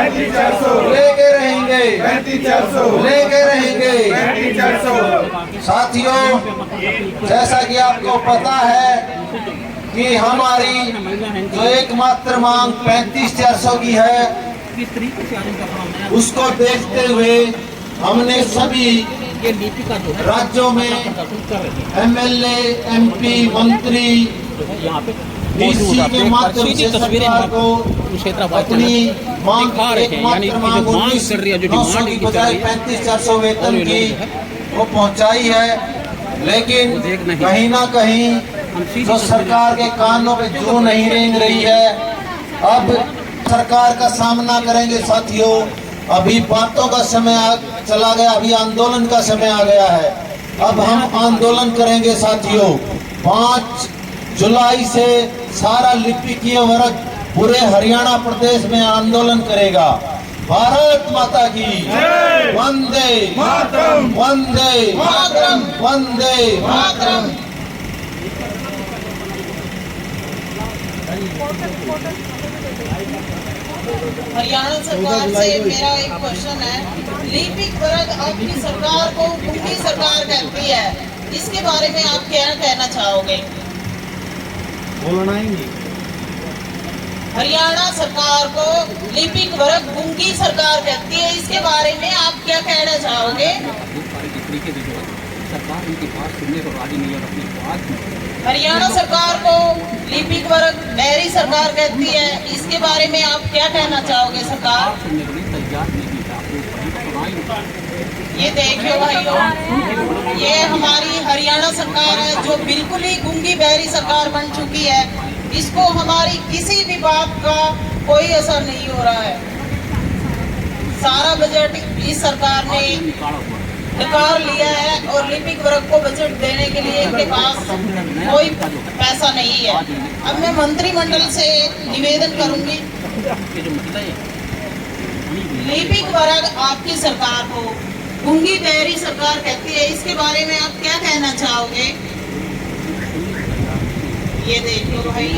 35,400 लेके रहेंगे, 35,400 लेके रहेंगे, 35,400। साथियों, जैसा कि आपको पता है कि हमारी जो एकमात्र मांग 35,400 की है, उसको देखते हुए हमने सभी राज्यों में एमएलए, एमपी, मंत्री डीसी के माध्यम से सरकार को अपनी मांग एकमात्र मांग 19,900 की बजाय 35,400 वेतन की वो पहुंचाई है। लेकिन कहीं ना कहीं जो सरकार के कानों पे जू नहीं रेंग रही है। अब सरकार का सामना करेंगे साथियों। अभी बातों का समय चला गया, अभी आंदोलन का समय आ गया है। अब हम आंदोलन करेंगे साथियों। 5 जुलाई से सारा लिपिकीय वर्ग पूरे हरियाणा प्रदेश में आंदोलन करेगा। भारत माता की वंदे मातरम, वंदे मातरम, वंदे मातरम। हरियाणा सरकार से मेरा एक क्वेश्चन है। लिपिक वर्ग आपकी सरकार को गुंगी सरकार कहती है, इसके बारे में आप क्या कहना चाहोगे? बोलना ही नहीं। हरियाणा सरकार को लिपिक वर्ग गुंगी सरकार कहती है, इसके बारे में आप क्या कहना चाहोगे? हरियाणा सरकार को लिपिक वर्ग बहरी सरकार कहती है, इसके बारे में आप क्या कहना चाहोगे सरकार? ये देखियो भाइयों, ये हमारी हरियाणा सरकार है जो बिल्कुल ही गुंगी बहरी सरकार बन चुकी है। इसको हमारी किसी भी बात का कोई असर नहीं हो रहा है। सारा बजट इस सरकार ने निकाल लिया है और लिपिक वर्ग को बजट देने के लिए इनके पास कोई पैसा नहीं है। अब मैं मंत्रिमंडल से निवेदन करूंगी, लिपिक वर्ग आपकी सरकार को गुंगी बहरी सरकार कहती है, इसके बारे में आप क्या कहना चाहोगे? ये देखो भाई,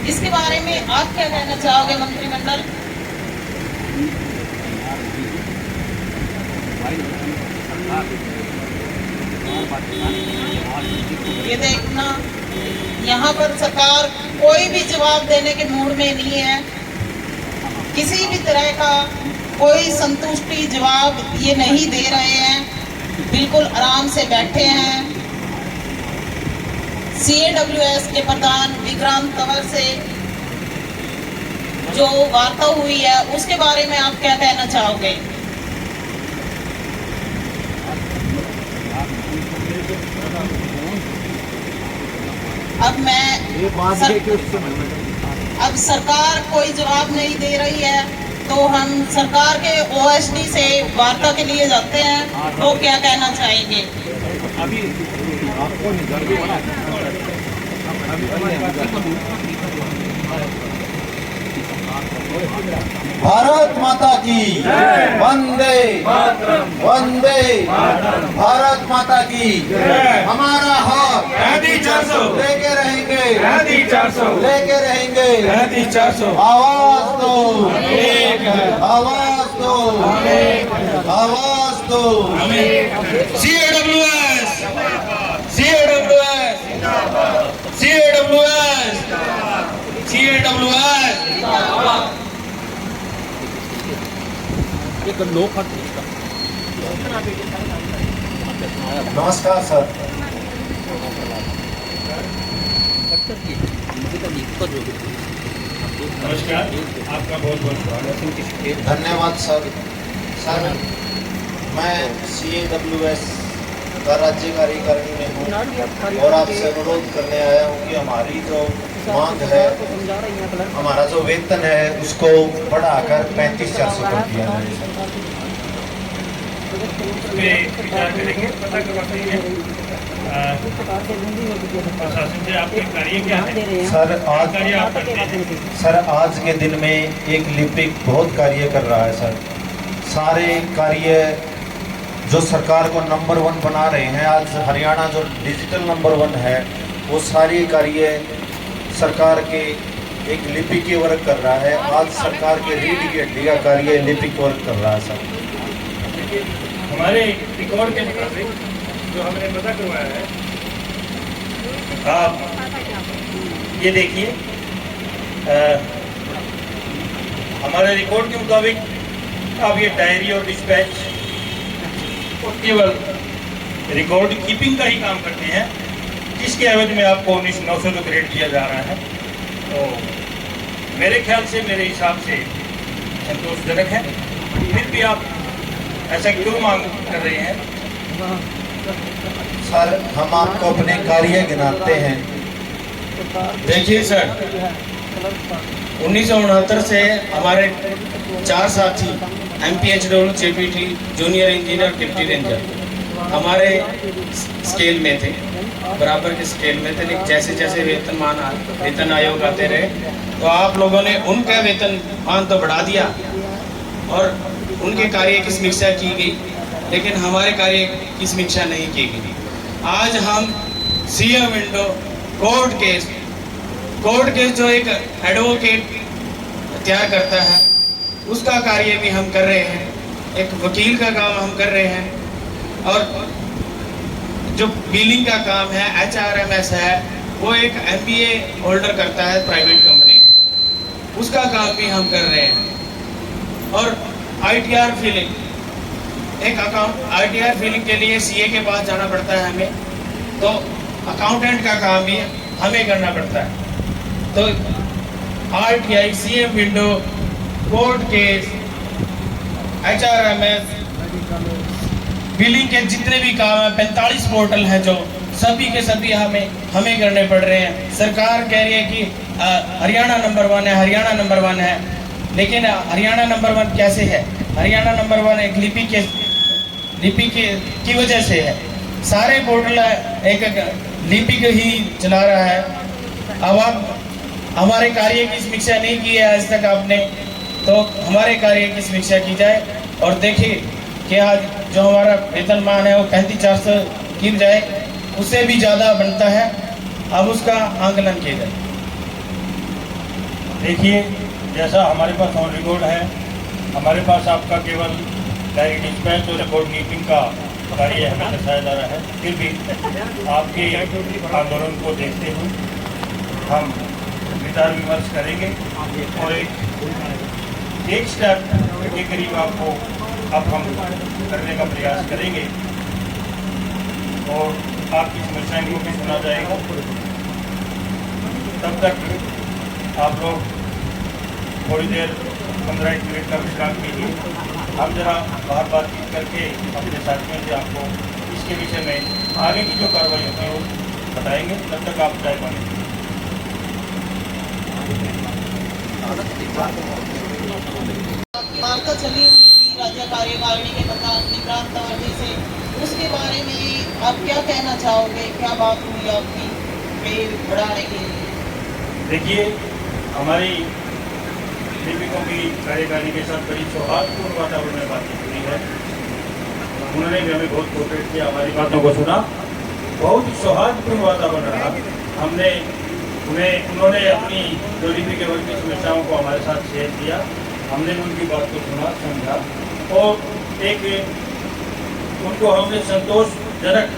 इसके बारे में आप क्या कहना चाहोगे मंत्रिमंडल? ये देखना, यहाँ पर सरकार कोई भी जवाब देने के मूड में नहीं है। किसी भी तरह का कोई संतुष्टि जवाब ये नहीं दे रहे हैं, बिल्कुल आराम से बैठे हैं। CAWS के प्रधान विक्रांत कंवर से जो वार्ता हुई है उसके बारे में आप क्या कहना चाहोगे? अब सरकार कोई जवाब नहीं दे रही है, तो हम सरकार के OSD से वार्ता के लिए जाते हैं। वो क्या कहना चाहेंगे? भारत माता की वंदे वंदे भारत माता की। हमारा हक 35,400 लेके रहेंगे, 35,400 लेके रहेंगे। 35,400 आवाज दो, आवाज दो, आवाज दो। CAWS CAWS CAWS CAWS। नमस्कार सर। नमस्कार, आपका बहुत बहुत स्वागत। धन्यवाद सर। सर, मैं CAWS का राज्य कार्यकारिणी में हूँ और आपसे अनुरोध करने आया हूँ कि हमारी जो मांग है, हमारा जो वेतन है उसको बढ़ाकर 35,400 कर दिया जाए। विचार करेंगे, पता करवाते हैं प्रशासन से आपके कार्य क्या है? सर आज के दिन में एक लिपिक बहुत कार्य कर रहा है सर। सारे कार्य जो सरकार को नंबर 1 बना रहे हैं, आज हरियाणा जो डिजिटल नंबर 1 है, वो सारी कार्य सरकार के एक लिपिक वर्क कर रहा है। आज सरकार के रीढ़ की हड्डी का कार्य लिपिक वर्क कर रहा है सर। हमारे रिकॉर्ड के मुताबिक जो हमने पता करवाया है, आप ये देखिए, हमारे रिकॉर्ड के मुताबिक आप ये डायरी और डिस्पैच और केवल रिकॉर्ड कीपिंग का ही काम करते हैं, जिसके एवज में आपको 19,900 का ग्रेड दिया जा रहा है। तो मेरे ख्याल से, मेरे हिसाब से संतोषजनक है। फिर भी आप ऐसा क्यों मांग कर रहे हैं? सर, हम आपको अपने कार्य गिनाते हैं। देखिए सर, 1969 से हमारे 4 साथी MPHW, CPT, junior engineer, deputy ranger हमारे स्केल में थे, बराबर के स्केल में थे। लेकिन जैसे जैसे वेतन आयोग आते रहे तो आप लोगों ने उनका वेतनमान तो बढ़ा दिया और उनके कार्य की समीक्षा की गई, लेकिन हमारे कार्य की समीक्षा नहीं की गई। आज हम सीएम विंडो कोर्ट केस जो एक एडवोकेट तैयार करता है, उसका कार्य भी हम कर रहे हैं। एक वकील का काम हम कर रहे हैं, और जो बिलिंग का काम है, HRMS है, वो एक MBA होल्डर करता है प्राइवेट कंपनी, उसका काम भी हम कर रहे हैं। और ITR फिलिंग, एक ITR फिलिंग के लिए CA के पास जाना पड़ता है हमें, तो अकाउंटेंट का काम भी हमें करना पड़ता है। तो RTI, CM window, court case, HRMS, billing के जितने भी काम है, 45 पोर्टल हैं जो सभी के सभी हमें करने पड़ रहे हैं। सरकार कह रही है कि हरियाणा नंबर 1 है, हरियाणा नंबर 1 है, लेकिन हरियाणा नंबर 1 कैसे है? हरियाणा नंबर 1 एक लिपि की वजह से है। सारे पोर्टल एक लिपिक ही चला रहा है। अब आप हमारे कार्य की समीक्षा नहीं की है आज तक आपने, तो हमारे कार्य की समीक्षा की जाए और देखिए कि आज जो हमारा वेतनमान है वो 35,400 की बजाय उससे भी ज़्यादा बनता है। अब उसका आंकलन किया जाए। देखिए, जैसा हमारे पास ऑन रिकॉर्ड है, हमारे पास आपका केवल डायरी डिस्पैच और रिकॉर्ड कीपिंग का कार्य हमें दर्शाया जा रहा है। फिर भी आपके आंदोलन को देखते हुए हम विचार विमर्श करेंगे और एक स्टेप के करीब आपको अब हम करने का प्रयास करेंगे और आपकी समस्याएं को भी सुना जाएगा। तब तक आप लोग थोड़ी देर 15 मिनट का विश्राम कीजिए। हम जरा बाहर बातचीत करके अपने साथियों से आपको इसके विषय में आगे की जो कार्रवाई होती है वो बताएंगे। तब तक आप चाय पानी वार्ता चली हुई थी राज्य कार्यकारिणी के निक्रांत तवज्जो से, उसके बारे में आप क्या कहना चाहोगे? क्या बात हुई आपकी पे बढ़ाने के लिए? देखिए, हमारी लिपिकों की कार्यकारिणी के साथ बड़ी सौहार्दपूर्ण वातावरण में बातचीत हुई है। उन्होंने भी हमें बहुत कोऑपरेट किया, हमारी बातों को सुना, बहुत ही सौहार्दपूर्ण वातावरण रहा। उन्होंने अपनी जो लिपि के वर्ग की समस्याओं को हमारे साथ शेयर किया, हमने उनकी बात को सुना, समझा और एक उनको हमने संतोषजनक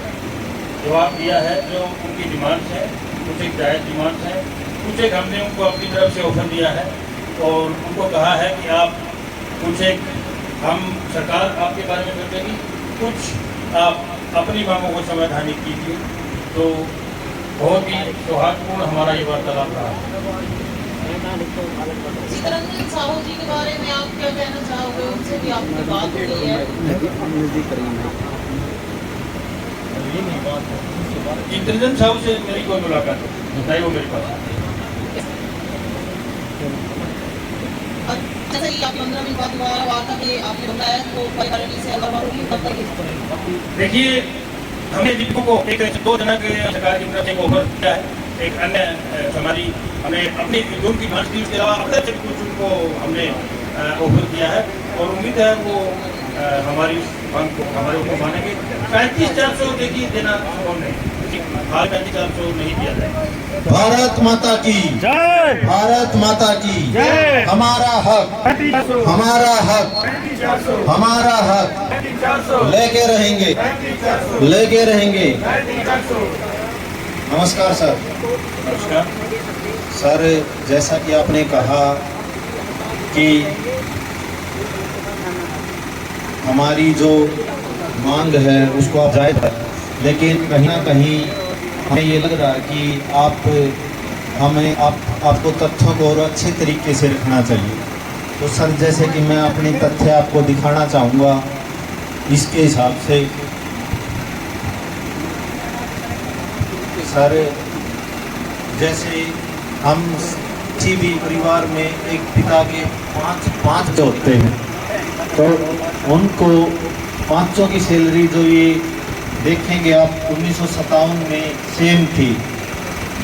जवाब दिया है। जो उनकी डिमांड्स हैं, कुछ एक जायज़ डिमांड्स हैं, कुछ एक हमने उनको अपनी तरफ से ऑफर दिया है और उनको कहा है कि आप कुछ एक हम सरकार आपके बारे में कर देगी, कुछ आप अपनी मांगों को संवैधानिक कीजिए। तो बहुत ही सौहार्दपूर्ण हमारा ये वार्तालाप रहा है। चितरंजन साहू जी के बारे में आप क्या कहना चाहोगे? उनसे भी आपकी बात हुई है। चितरंजन साहू से मेरी कोई मुलाकात नहीं, वो मेरे पास। जैसे कि आप 15 मिनट बाद दोबारा वार्ता के आपने बताया तो कार्यकारिणी से अगर बात हुई तब तक देखिए, हमने लिपिकों को एक 2 जनक सरकार की तरफ से ऑफर दिया है। एक अन्य हमारी हमें अपनी जो की मांग थी उसके अलावा अपने से कुछ उनको हमने ऑफर किया है और उम्मीद है वो हमारी मांग को हमारे को मानेंगे। 35,400 देखिए देना संभव नहीं। हाल 3500 नहीं दिया जाएगा। भारत माता की जय, भारत माता की जय। हमारा हक, हमारा हक, हमारा हक लेके रहेंगे, लेके रहेंगे। नमस्कार सर। नमस्कार। सर, जैसा कि आपने कहा कि हमारी जो मांग है उसको आप जायज़ है, लेकिन कहीं ना कहीं हमें ये लग रहा है कि आपको तथ्यों को और अच्छे तरीके से रखना चाहिए। तो सर, जैसे कि मैं अपने तथ्य आपको दिखाना चाहूँगा इसके हिसाब से। सर, जैसे हम किसी भी परिवार में एक पिता के पाँच होते हैं, तो उनको पाँचों की सैलरी जो ये देखेंगे आप 1957 में सेम थी,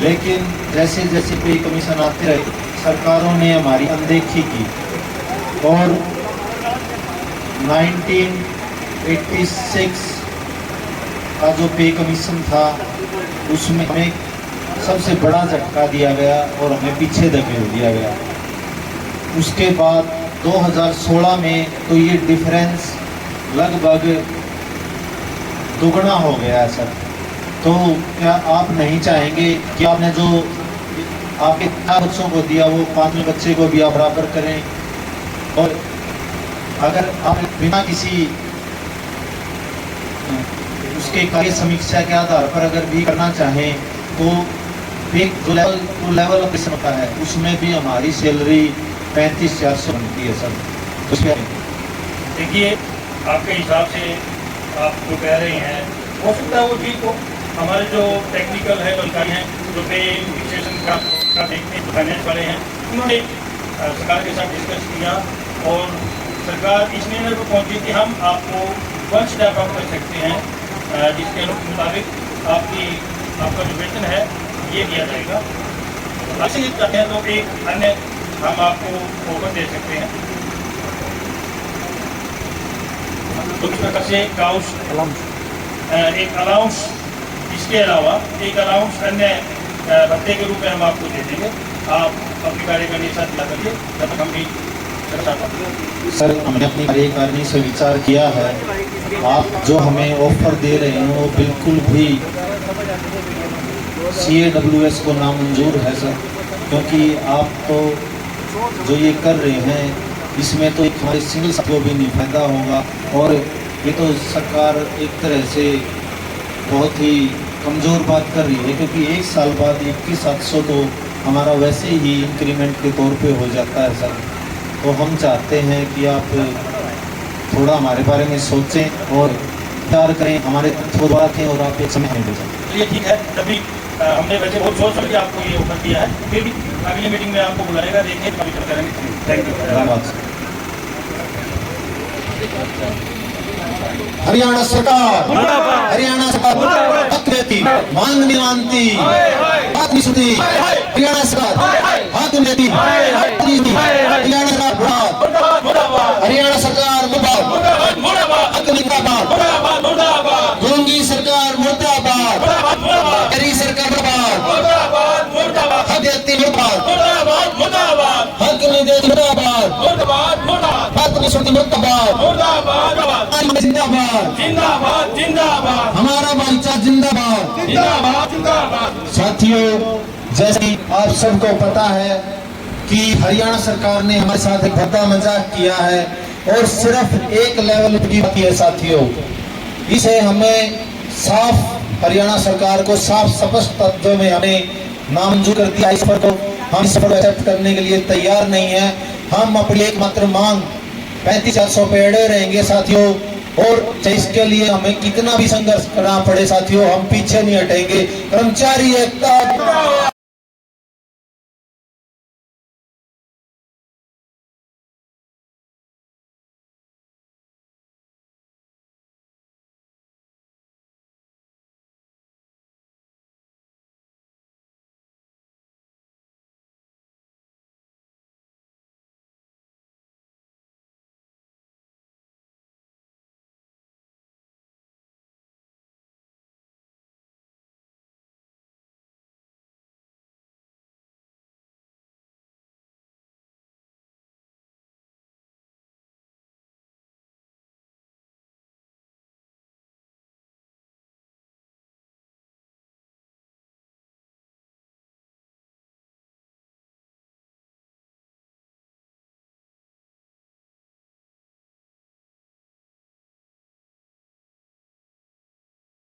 लेकिन जैसे जैसे पे कमीशन आते रहे सरकारों ने हमारी अनदेखी की और 1986 का जो पे कमीशन था उसमें हमें सबसे बड़ा झटका दिया गया और हमें पीछे धकेल दिया गया। उसके बाद 2016 में तो ये डिफरेंस लगभग दुगना हो गया है सर। तो क्या आप नहीं चाहेंगे कि आपने जो आपके 4 बच्चों को दिया वो 5वें बच्चे को भी आप बराबर करें? और अगर आप बिना किसी उसके कार्य समीक्षा के आधार पर अगर भी करना चाहें तो एक जो लेवल ऑपरेशन होता है उसमें भी हमारी सैलरी 35,400 बनती है सर। उसमें देखिए, आपके हिसाब से आप जो कह रहे हैं हो सकता है वो ठीक हो। हमारे जो टेक्निकल है अधिकारी हैं जो पे फिक्सेशन का देखते हैं, फाइनेंस वाले हैं, उन्होंने सरकार के साथ डिस्कस किया और सरकार इस निर्णय पर पहुंची कि हम आपको 1 स्टेप अप कर सकते हैं, जिसके मुताबिक आपका जो वेतन है ये दिया जाएगा। ऐसे ही चाहते हैं तो एक अन्य हम आपको ऑफर दे सकते हैं। तो इस प्रकार से एक अलाउंस, इसके अलावा एक अलाउंस अन्य भत्ते के रूप में हम आपको दे देंगे। आप अपनी कार्यकारिणी साथ ला करिए, तब तक हम भी चर्चा करेंगे। सर, हमने अपनी कार्यकारिणी से विचार किया है, आप जो हमें ऑफर दे रहे हैं वो बिल्कुल भी CAWS को नामंजूर है सर, क्योंकि आप तो जो ये कर रहे हैं इसमें तो एक हमारे सिंगल साथियों भी नहीं फायदा होगा और ये तो सरकार एक तरह से बहुत ही कमज़ोर बात कर रही है, क्योंकि 1 साल बाद 21,700 तो हमारा वैसे ही इंक्रीमेंट के तौर पे हो जाता है सर। तो हम चाहते हैं कि आप थोड़ा हमारे बारे में सोचें और विचार करें, हमारे थोड़ा थे और आप एक समय दे सकते। चलिए ठीक है, तभी हमने वैसे बहुत सोच समझ के आपको ये ऑफर दिया है, फिर भी अगली मीटिंग में आपको बुलाएगा, देखिए कभी चर्चा करेंगे। थैंक यू, धन्यवाद। हरियाणा सरकार, हरियाणा सरकार हक देती, मांग नहीं मानती, बात नहीं सुनती। हरियाणा सरकार हक देती, हरियाणा सरकार, हरियाणा सरकार मुर्दाबाद, हक मुर्दाबाद, गूंगी सरकार मुर्दाबाद, हरी सरकार मुर्दाबाद, हक देती मुर्दाबाद, हक नहीं देती मुर्दाबाद, बात नहीं सुनती मुर्दाबाद, जिंदाबाद जिंदाबाद जिंदाबाद, हमारा बालचा जिंदाबाद जिंदाबाद जिंदाबाद। साथियों, जैसे कि आप सबको पता है कि हरियाणा सरकार ने हमारे साथ एक भद्दा मजाक किया है और सिर्फ एक लेवल की बात है साथियों, इसे हमें साफ हरियाणा सरकार को साफ स्पष्ट तत्वों में हमें नामंजूर कर दिया। इस पर तो हम इस पर एक्सेप्ट करने के लिए तैयार नहीं है। हम अपनी एकमात्र मांग 35,400 पे अड़े रहेंगे साथियों, और इसके लिए हमें कितना भी संघर्ष करना पड़े साथियों, हम पीछे नहीं हटेंगे। कर्मचारी एकता